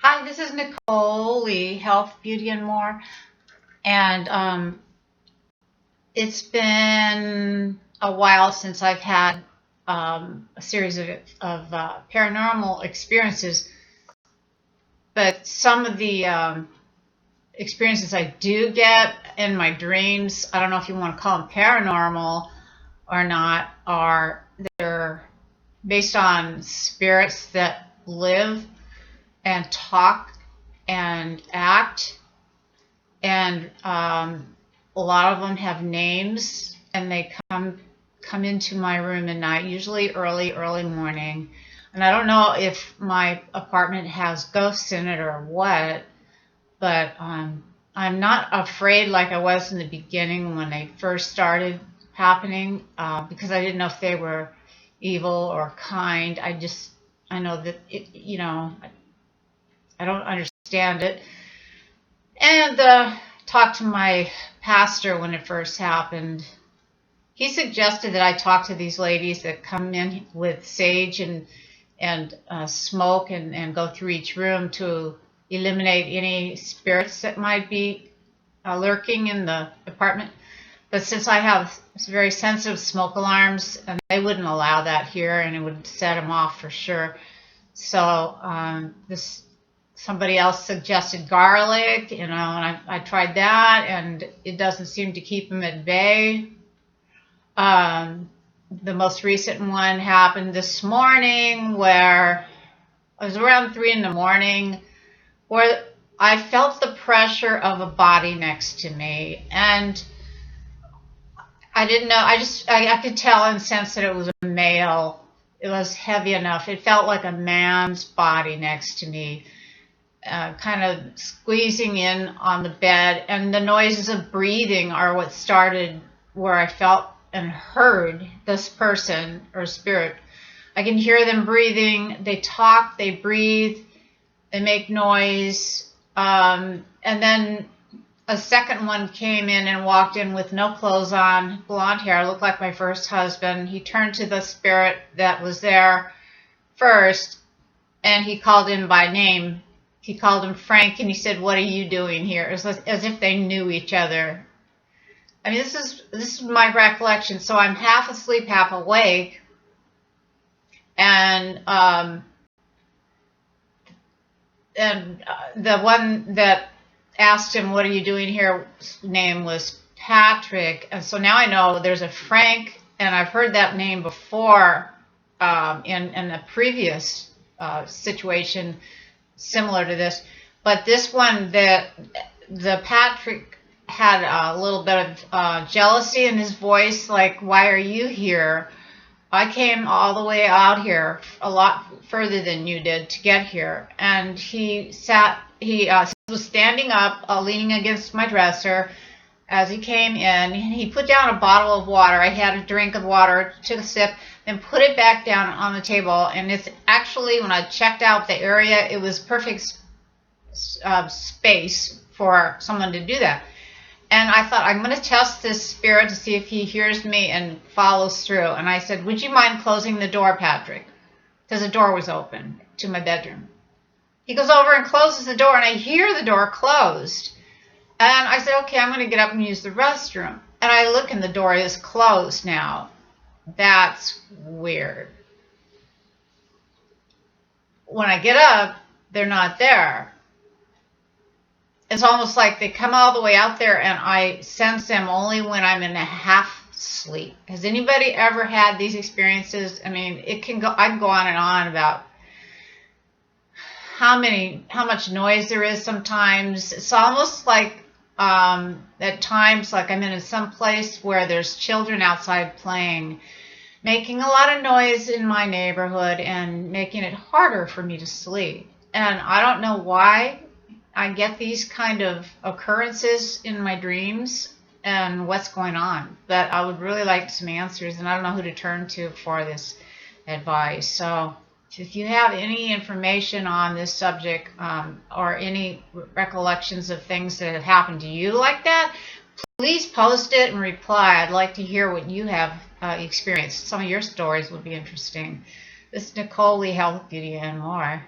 Hi, this is Nicole Lee, Health, Beauty, and More. And it's been a while since I've had a series of paranormal experiences. But some of the experiences I do get in my dreams, I don't know if you want to call them paranormal or not, are they're based on spirits that live and talk and act and a lot of them have names, and they come into my room at night, usually early morning. And I don't know if my apartment has ghosts in it or what, but I'm not afraid like I was in the beginning when they first started happening, because I didn't know if they were evil or kind. I know that I don't understand it. And talked to my pastor when it first happened. He suggested that I talk to these ladies that come in with sage and smoke and go through each room to eliminate any spirits that might be lurking in the apartment. But since I have very sensitive smoke alarms, and they wouldn't allow that here, and it would set them off for sure. So this somebody else suggested garlic, and I tried that, and it doesn't seem to keep them at bay. The most recent one happened this morning where it was around 3 in the morning where I felt the pressure of a body next to me, and I didn't know. I could tell and sense that it was a male. It was heavy enough. It felt like a man's body next to me, kind of squeezing in on the bed, and the noises of breathing are what started where I felt and heard this person or spirit. I can hear them breathing. They talk, they breathe, they make noise. And then a second one came in and walked in with no clothes on, blonde hair, looked like my first husband. He turned to the spirit that was there first, and he called him by name. He called him Frank, and he said, "What are you doing here?" It was as if they knew each other. I mean, this is my recollection. So I'm half asleep, half awake, and the one that asked him, "What are you doing here?" name was Patrick, and so now I know there's a Frank, and I've heard that name before in a previous situation similar to this, but this one, the Patrick had a little bit of jealousy in his voice, like, "Why are you here? I came all the way out here, a lot further than you did, to get here." And he was standing up, leaning against my dresser as he came in. He put down a bottle of water. I had a drink of water, took a sip, then put it back down on the table. And it's actually, when I checked out the area, it was perfect space for someone to do that. And I thought, I'm going to test this spirit to see if he hears me and follows through. And I said, "Would you mind closing the door, Patrick?" Because the door was open to my bedroom. He goes over and closes the door, and I hear the door closed. And I said, "Okay, I'm going to get up and use the restroom." And I look, and the door is closed now. That's weird. When I get up, they're not there. It's almost like they come all the way out there, and I sense them only when I'm in a half sleep. Has anybody ever had these experiences? I mean, I can go on and on about how much noise there is sometimes. It's almost like at times like I'm in some place where there's children outside playing, making a lot of noise in my neighborhood and making it harder for me to sleep. And I don't know why I get these kind of occurrences in my dreams and what's going on. But I would really like some answers, and I don't know who to turn to for this advice. So if you have any information on this subject, or any recollections of things that have happened to you like that, please post it and reply. I'd like to hear what you have experienced. Some of your stories would be interesting. This is Nicole Lee, Health, Beauty, and More.